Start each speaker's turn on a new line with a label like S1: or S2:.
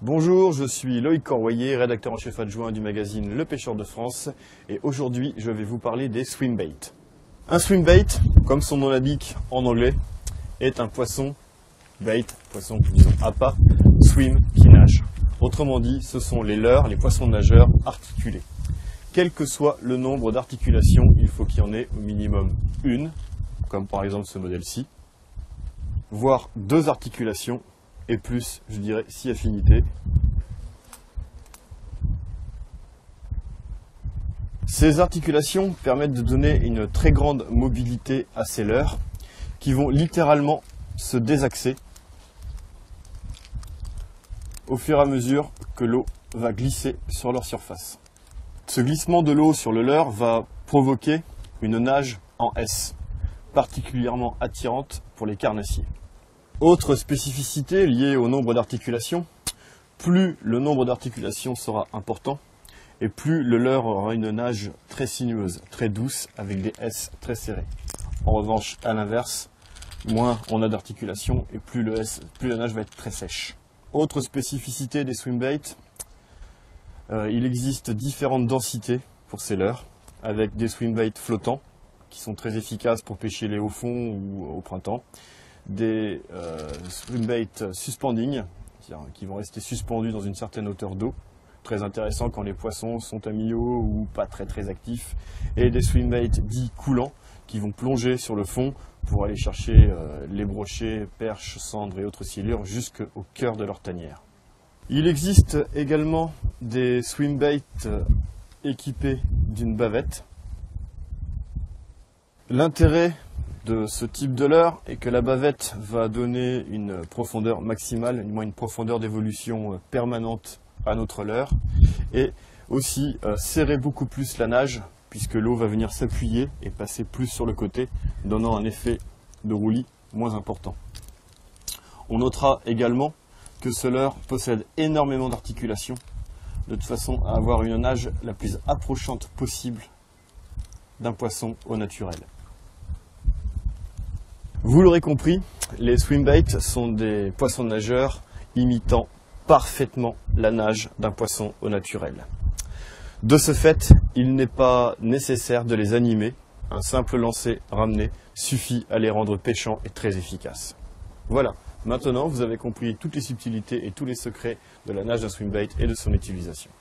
S1: Bonjour, je suis Loïc Corroyer, rédacteur en chef adjoint du magazine Le Pêcheur de France, et aujourd'hui je vais vous parler des swimbaits. Un swimbait, comme son nom l'indique en anglais, est un poisson bait, poisson disons appât, swim qui nage. Autrement dit, ce sont les leurres, les poissons nageurs articulés. Quel que soit le nombre d'articulations, il faut qu'il y en ait au minimum une, comme par exemple ce modèle-ci, voire deux articulations, et plus, je dirais, 6 affinités. Ces articulations permettent de donner une très grande mobilité à ces leurres qui vont littéralement se désaxer au fur et à mesure que l'eau va glisser sur leur surface. Ce glissement de l'eau sur le leurre va provoquer une nage en S, particulièrement attirante pour les carnassiers. Autre spécificité liée au nombre d'articulations, plus le nombre d'articulations sera important et plus le leurre aura une nage très sinueuse, très douce avec des S très serrés. En revanche, à l'inverse, moins on a d'articulations et plus la nage va être très sèche. Autre spécificité des swimbaits, il existe différentes densités pour ces leurres, avec des swimbaits flottants qui sont très efficaces pour pêcher les hauts fonds ou au printemps, des swimbaits suspending, qui vont rester suspendus dans une certaine hauteur d'eau, très intéressant quand les poissons sont amicaux ou pas très actifs, et des swimbaits dits coulants, qui vont plonger sur le fond pour aller chercher les brochets, perches, cendres et autres silures jusqu'au cœur de leur tanière. Il existe également des swimbaits équipés d'une bavette. L'intérêt de ce type de leurre est que la bavette va donner une profondeur maximale, une profondeur d'évolution permanente à notre leurre, et aussi serrer beaucoup plus la nage, puisque l'eau va venir s'appuyer et passer plus sur le côté, donnant un effet de roulis moins important. On notera également que ce leurre possède énormément d'articulations, de façon à avoir une nage la plus approchante possible d'un poisson au naturel. Vous l'aurez compris, les swimbaits sont des poissons nageurs imitant parfaitement la nage d'un poisson au naturel. De ce fait, il n'est pas nécessaire de les animer. Un simple lancer ramené suffit à les rendre pêchants et très efficaces. Voilà, maintenant vous avez compris toutes les subtilités et tous les secrets de la nage d'un swimbait et de son utilisation.